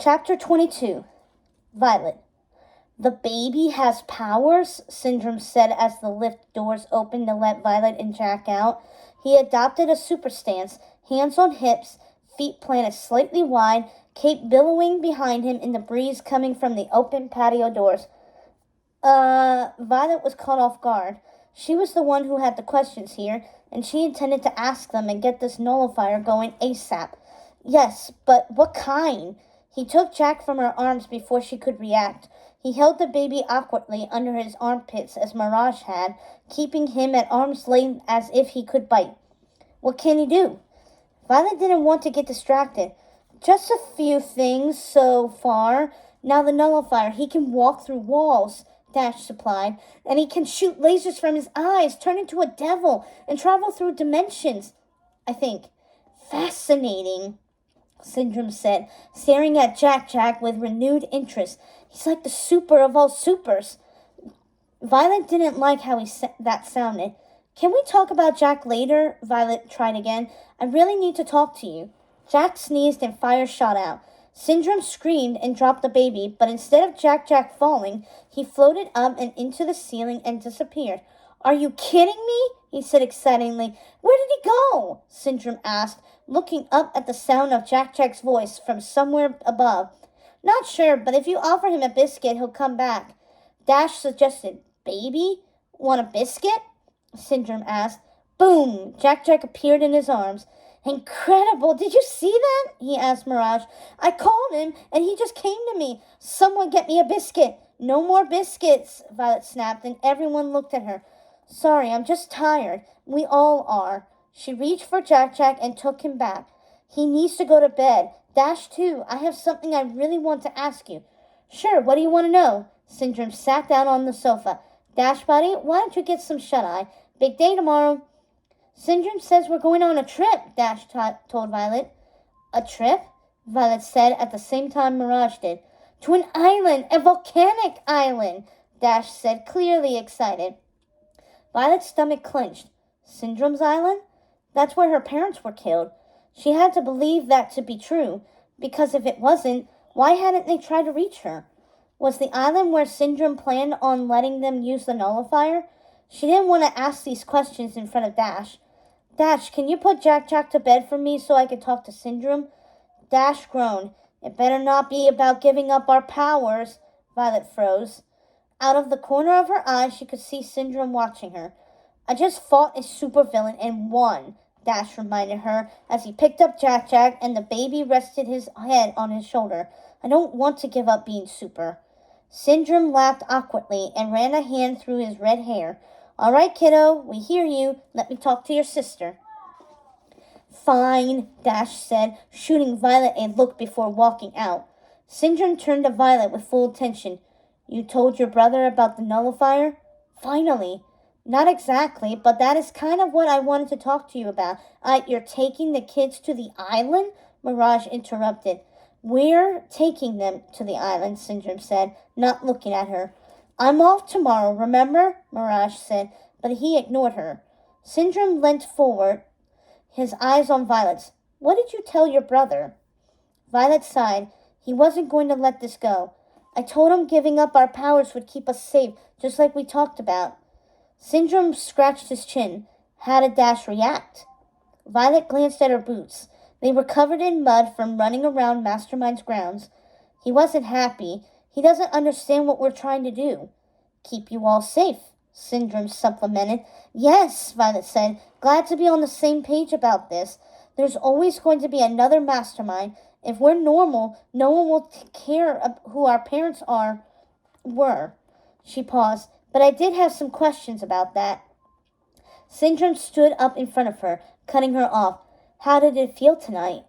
Chapter 22. Violet. The baby has powers, Syndrome said as the lift doors opened to let Violet and Jack out. He adopted a super stance, hands on hips, feet planted slightly wide, cape billowing behind him in the breeze coming from the open patio doors. Violet was caught off guard. She was the one who had the questions here, and she intended to ask them and get this nullifier going ASAP. Yes, but what kind? He took Jack from her arms before she could react. He held the baby awkwardly under his armpits as Mirage had, keeping him at arm's length as if he could bite. What can he do? Violet didn't want to get distracted. Just a few things so far. Now the nullifier, he can walk through walls, Dash supplied, and he can shoot lasers from his eyes, turn into a devil, and travel through dimensions, I think. Fascinating, Syndrome said, staring at Jack with renewed interest. He's like the super of all supers. Violet didn't like how that sounded. Can we talk about Jack later? Violet tried again. I really need to talk to you. Jack sneezed and fire shot out. Syndrome screamed and dropped the baby, but instead of Jack falling, he floated up and into the ceiling and disappeared. Are you kidding me? He said excitedly. Where did he go? Syndrome asked, looking up at the sound of Jack's voice from somewhere above. Not sure, but if you offer him a biscuit, he'll come back. Dash suggested. Baby? Want a biscuit? Syndrome asked. Boom! Jack appeared in his arms. Incredible! Did you see that? He asked Mirage. I called him, and he just came to me. Someone get me a biscuit. No more biscuits, Violet snapped, and everyone looked at her. Sorry, I'm just tired. We all are. She reached for Jack and took him back. He needs to go to bed. Dash, too. I have something I really want to ask you. Sure, what do you want to know? Syndrome sat down on the sofa. Dash, buddy, why don't you get some shut-eye? Big day tomorrow. Syndrome says we're going on a trip, Dash told Violet. A trip? Violet said at the same time Mirage did. To an island, a volcanic island, Dash said, clearly excited. Violet's stomach clenched. Syndrome's island? That's where her parents were killed. She had to believe that to be true, because if it wasn't, why hadn't they tried to reach her? Was the island where Syndrome planned on letting them use the nullifier? She didn't want to ask these questions in front of Dash. Dash, can you put Jack to bed for me so I can talk to Syndrome? Dash groaned. It better not be about giving up our powers. Violet froze. Out of the corner of her eye, she could see Syndrome watching her. I just fought a supervillain and won, Dash reminded her as he picked up Jack and the baby rested his head on his shoulder. I don't want to give up being super. Syndrome laughed awkwardly and ran a hand through his red hair. All right, kiddo, we hear you. Let me talk to your sister. Fine, Dash said, shooting Violet a look before walking out. Syndrome turned to Violet with full attention. You told your brother about the nullifier? Finally. Not exactly, but that is kind of what I wanted to talk to you about. You're taking the kids to the island? Mirage interrupted. We're taking them to the island, Syndrome said, not looking at her. I'm off tomorrow, remember? Mirage said, but he ignored her. Syndrome leant forward, his eyes on Violet's. What did you tell your brother? Violet sighed. He wasn't going to let this go. I told him giving up our powers would keep us safe, just like we talked about. Syndrome scratched his chin. How did Dash react? Violet glanced at her boots. They were covered in mud from running around Mastermind's grounds. He wasn't happy. He doesn't understand what we're trying to do. Keep you all safe, Syndrome supplemented. Yes, Violet said. Glad to be on the same page about this. There's always going to be another Mastermind. If we're normal, no one will care who our parents were. She paused. But I did have some questions about that. Syndrome stood up in front of her, cutting her off. How did it feel tonight?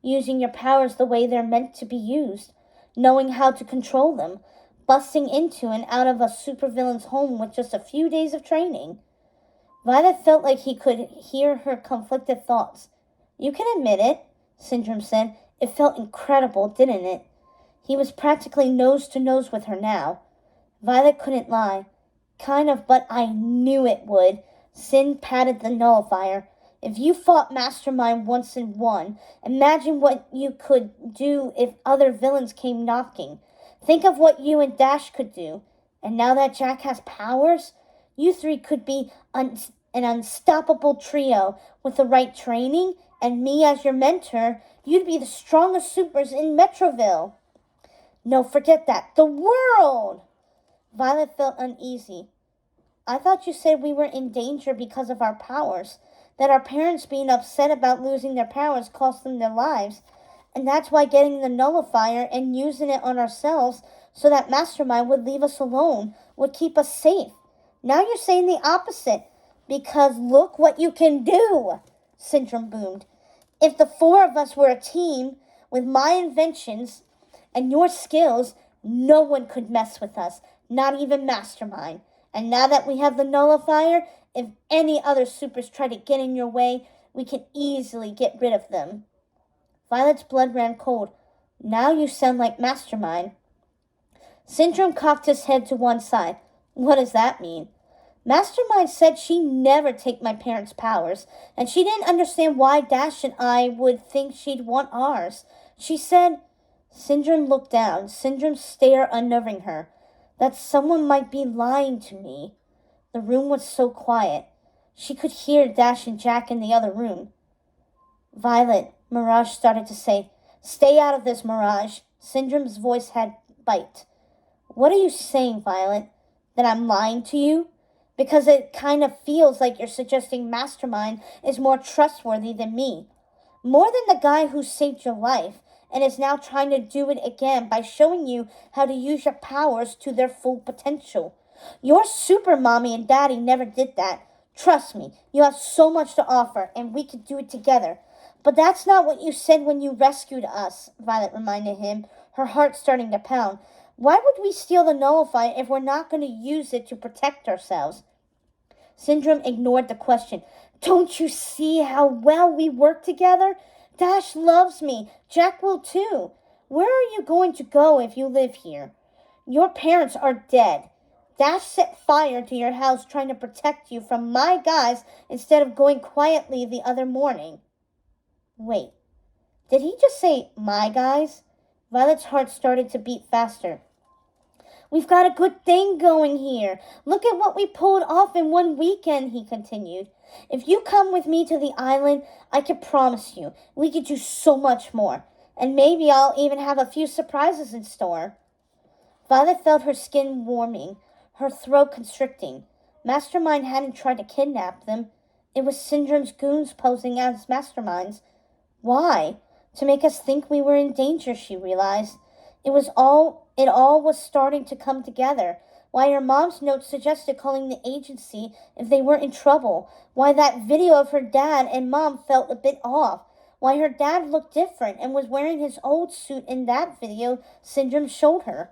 Using your powers the way they're meant to be used. Knowing how to control them. Busting into and out of a supervillain's home with just a few days of training. Violet felt like he could hear her conflicted thoughts. You can admit it, Syndrome said. It felt incredible, didn't it? He was practically nose to nose with her now. Violet couldn't lie. Kind of, but I knew it would. Sin patted the nullifier. If you fought Mastermind once and won, imagine what you could do if other villains came knocking. Think of what you and Dash could do. And now that Jack has powers, you three could be an unstoppable trio with the right training, and me as your mentor, you'd be the strongest supers in Metroville. No, forget that. The world! Violet felt uneasy. I thought you said we were in danger because of our powers, that our parents being upset about losing their powers cost them their lives, and that's why getting the nullifier and using it on ourselves so that Mastermind would leave us alone would keep us safe. Now you're saying the opposite, because look what you can do, Syndrome boomed. If the four of us were a team with my inventions and your skills, no one could mess with us, not even Mastermind. And now that we have the nullifier, if any other supers try to get in your way, we can easily get rid of them. Violet's blood ran cold. Now you sound like Mastermind. Syndrome cocked his head to one side. What does that mean? Mastermind said she'd never take my parents' powers, and she didn't understand why Dash and I would think she'd want ours. She said... Syndrome looked down, Syndrome's stare unnerving her. That someone might be lying to me. The room was so quiet. She could hear Dash and Jack in the other room. Violet, Mirage started to say. Stay out of this, Mirage. Syndrome's voice had bite. What are you saying, Violet? That I'm lying to you? Because it kind of feels like you're suggesting Mastermind is more trustworthy than me. More than the guy who saved your life and is now trying to do it again by showing you how to use your powers to their full potential. Your super mommy and daddy never did that. Trust me, you have so much to offer, and we could do it together. But that's not what you said when you rescued us, Violet reminded him, her heart starting to pound. Why would we steal the nullifier if we're not going to use it to protect ourselves? Syndrome ignored the question. Don't you see how well we work together? Dash loves me. Jack will too. Where are you going to go if you live here? Your parents are dead. Dash set fire to your house trying to protect you from my guys instead of going quietly the other morning. Wait, did he just say my guys? Violet's heart started to beat faster. We've got a good thing going here. Look at what we pulled off in one weekend, he continued. If you come with me to the island, I can promise you, we could do so much more. And maybe I'll even have a few surprises in store. Violet felt her skin warming, her throat constricting. Mastermind hadn't tried to kidnap them. It was Syndrome's goons posing as masterminds. Why? To make us think we were in danger, she realized. It all was starting to come together. Why her mom's note suggested calling the agency if they were in trouble. Why that video of her dad and mom felt a bit off. Why her dad looked different and was wearing his old suit in that video Syndrome showed her.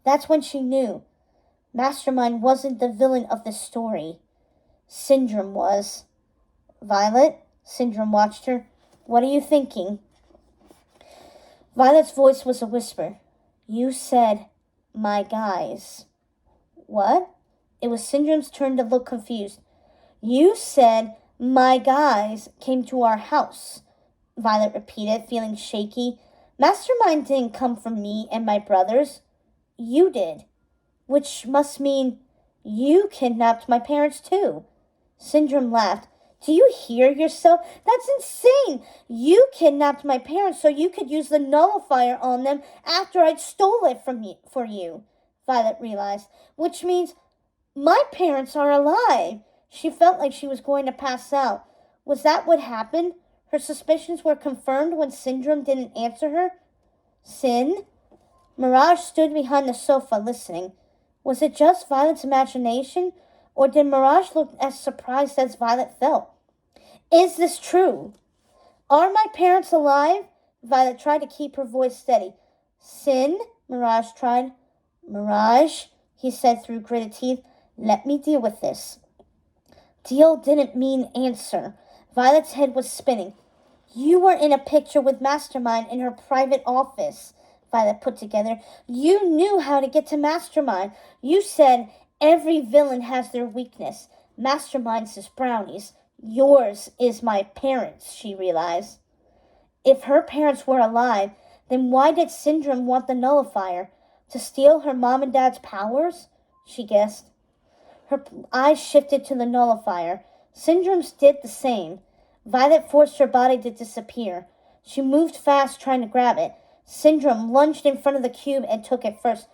That's when she knew. Mastermind wasn't the villain of the story. Syndrome was. Violet? Syndrome watched her. What are you thinking? Violet's voice was a whisper. You said, my guys. What? It was Syndrome's turn to look confused. You said, my guys came to our house, Violet repeated, feeling shaky. Mastermind didn't come from me and my brothers. You did. Which must mean you kidnapped my parents too. Syndrome laughed. Do you hear yourself? That's insane. You kidnapped my parents so you could use the nullifier on them after I'd stole it for you, Violet realized, which means my parents are alive. She felt like she was going to pass out. Was that what happened? Her suspicions were confirmed when Syndrome didn't answer her. Sin? Mirage stood behind the sofa listening. Was it just Violet's imagination? Or did Mirage look as surprised as Violet felt? Is this true? Are my parents alive? Violet tried to keep her voice steady. Sin? Mirage tried. Mirage, he said through gritted teeth, let me deal with this. Deal didn't mean answer. Violet's head was spinning. You were in a picture with Mastermind in her private office, Violet put together. You knew how to get to Mastermind. You said every villain has their weakness. Mastermind's is brownies. Yours is my parents, she realized. If her parents were alive, then why did Syndrome want the nullifier? To steal her mom and dad's powers? She guessed. Her eyes shifted to the nullifier. Syndrome's did the same. Violet forced her body to disappear. She moved fast, trying to grab it. Syndrome lunged in front of the cube and took it first.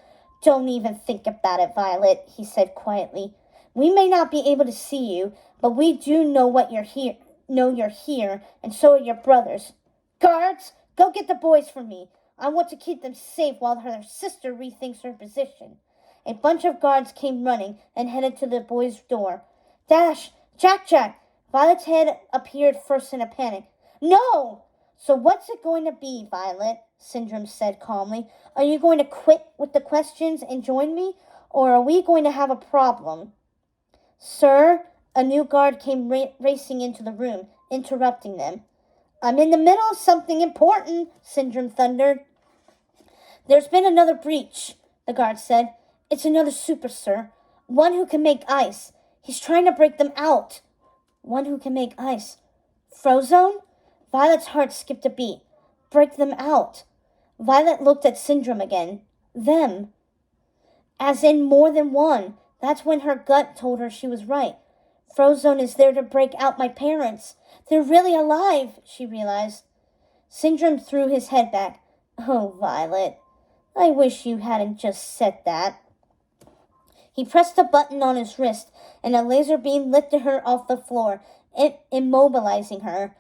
Don't even think about it, Violet, he said quietly. We may not be able to see you, but we do know you're here, and so are your brothers. Guards, go get the boys for me. I want to keep them safe while her sister rethinks her position. A bunch of guards came running and headed to the boys' door. Dash! Jack! Violet's head appeared first in a panic. No! So what's it going to be, Violet? Syndrome said calmly. Are you going to quit with the questions and join me, or are we going to have a problem? Sir, a new guard came racing into the room, interrupting them. I'm in the middle of something important, Syndrome thundered. There's been another breach, the guard said. It's another super, sir. One who can make ice. He's trying to break them out. One who can make ice. Frozone? Violet's heart skipped a beat. Break them out. Violet looked at Syndrome again. Them. As in more than one. That's when her gut told her she was right. Frozone is there to break out my parents. They're really alive, she realized. Syndrome threw his head back. Oh, Violet, I wish you hadn't just said that. He pressed a button on his wrist, and a laser beam lifted her off the floor, immobilizing her.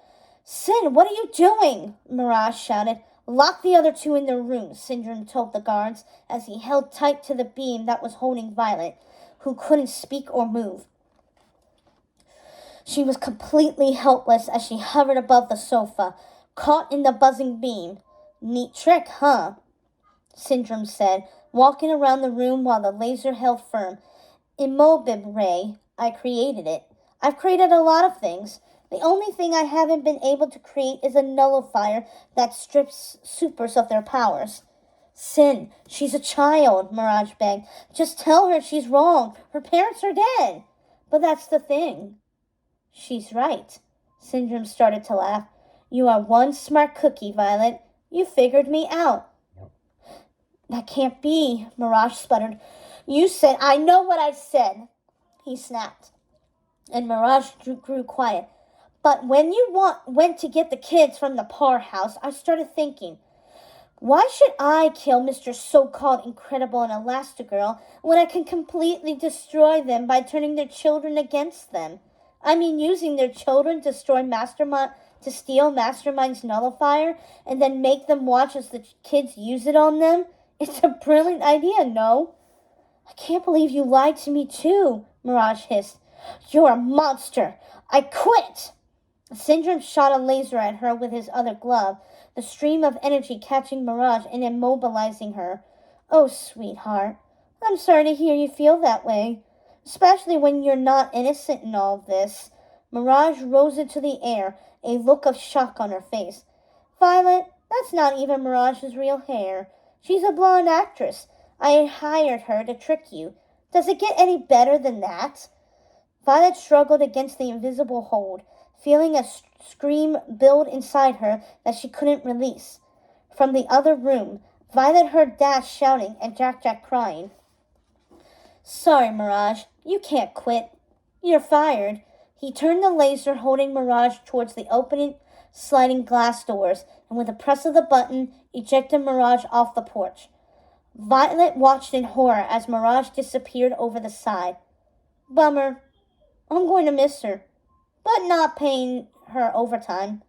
Sin, what are you doing? Mirage shouted. Lock the other two in their rooms, Syndrome told the guards as he held tight to the beam that was holding Violet, who couldn't speak or move. She was completely helpless as she hovered above the sofa, caught in the buzzing beam. Neat trick, huh? Syndrome said, walking around the room while the laser held firm. Immobib Ray, I created it. I've created a lot of things. The only thing I haven't been able to create is a nullifier that strips supers of their powers. Sin, she's a child, Mirage begged. Just tell her she's wrong. Her parents are dead. But that's the thing. She's right. Syndrome started to laugh. You are one smart cookie, Violet. You figured me out. That can't be, Mirage sputtered. You said, I know what I said, he snapped. And Mirage grew quiet. But when you went to get the kids from the powerhouse, I started thinking, why should I kill Mr. So-called Incredible and Elastigirl when I can completely destroy them by turning their children against them? I mean, using their children to steal Mastermind's nullifier and then make them watch as the kids use it on them? It's a brilliant idea, no? I can't believe you lied to me too, Mirage hissed. You're a monster. I quit. Syndrome shot a laser at her with his other glove, the stream of energy catching Mirage and immobilizing her. Oh, sweetheart, I'm sorry to hear you feel that way, especially when you're not innocent in all of this. Mirage rose into the air, a look of shock on her face. Violet, that's not even Mirage's real hair. She's a blonde actress. I hired her to trick you. Does it get any better than that? Violet struggled against the invisible hold, feeling a scream build inside her that she couldn't release. From the other room, Violet heard Dash shouting and Jack crying. Sorry, Mirage. You can't quit. You're fired. He turned the laser holding Mirage towards the opening sliding glass doors, and with a press of the button, ejected Mirage off the porch. Violet watched in horror as Mirage disappeared over the side. Bummer. I'm going to miss her, but not paying her overtime.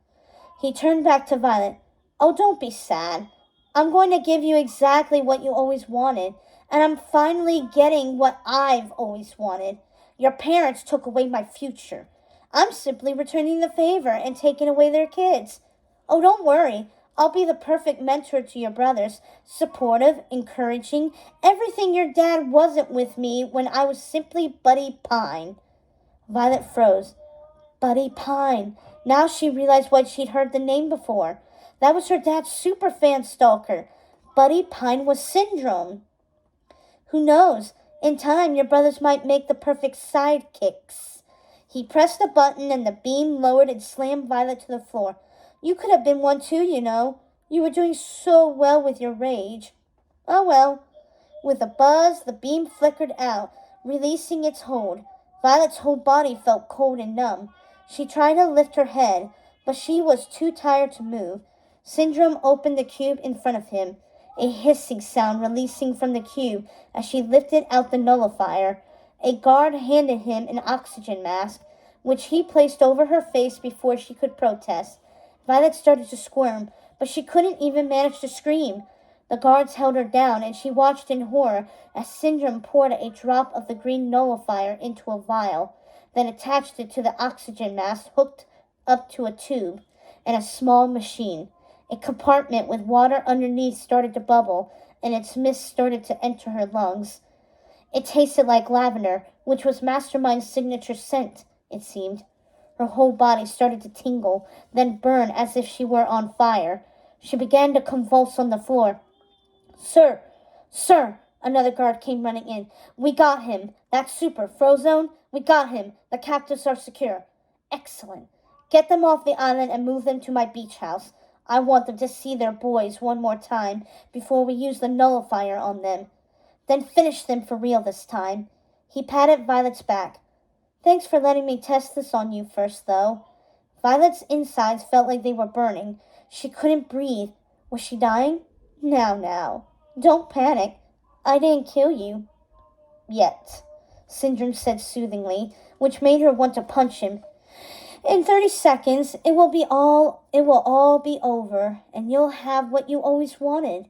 He turned back to Violet. Oh, don't be sad. I'm going to give you exactly what you always wanted, and I'm finally getting what I've always wanted. Your parents took away my future. I'm simply returning the favor and taking away their kids. Oh, don't worry. I'll be the perfect mentor to your brothers, supportive, encouraging, everything your dad wasn't with me when I was simply Buddy Pine. Violet froze. Buddy Pine. Now she realized why she'd heard the name before. That was her dad's superfan stalker. Buddy Pine was Syndrome. Who knows? In time, your brothers might make the perfect sidekicks. He pressed a button and the beam lowered and slammed Violet to the floor. You could have been one too, you know. You were doing so well with your rage. Oh well. With a buzz, the beam flickered out, releasing its hold. Violet's whole body felt cold and numb. She tried to lift her head, but she was too tired to move. Syndrome opened the cube in front of him, a hissing sound releasing from the cube as she lifted out the nullifier. A guard handed him an oxygen mask, which he placed over her face before she could protest. Violet started to squirm, but she couldn't even manage to scream. The guards held her down, and she watched in horror as Syndrome poured a drop of the green nullifier into a vial, then attached it to the oxygen mask hooked up to a tube and a small machine. A compartment with water underneath started to bubble, and its mist started to enter her lungs. It tasted like lavender, which was Mastermind's signature scent, it seemed. Her whole body started to tingle, then burn as if she were on fire. She began to convulse on the floor. Sir! Sir! Another guard came running in. We got him. That's super. Frozone? We got him. The captives are secure. Excellent. Get them off the island and move them to my beach house. I want them to see their boys one more time before we use the nullifier on them. Then finish them for real this time. He patted Violet's back. Thanks for letting me test this on you first, though. Violet's insides felt like they were burning. She couldn't breathe. Was she dying? Now. Don't panic. I didn't kill you. Yet, Syndrome said soothingly, which made her want to punch him. In 30 seconds, it will all be over, and you'll have what you always wanted.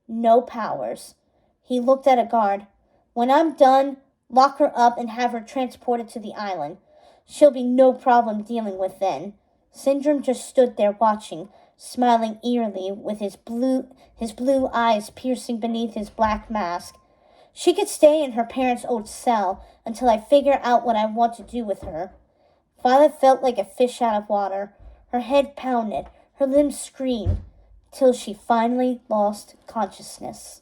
No powers. He looked at a guard. When I'm done, lock her up and have her transported to the island. She'll be no problem dealing with then. Syndrome just stood there watching, smiling eerily with his blue eyes piercing beneath his black mask. She could stay in her parents' old cell until I figure out what I want to do with her. Violet felt like a fish out of water. Her head pounded, her limbs screamed, till she finally lost consciousness.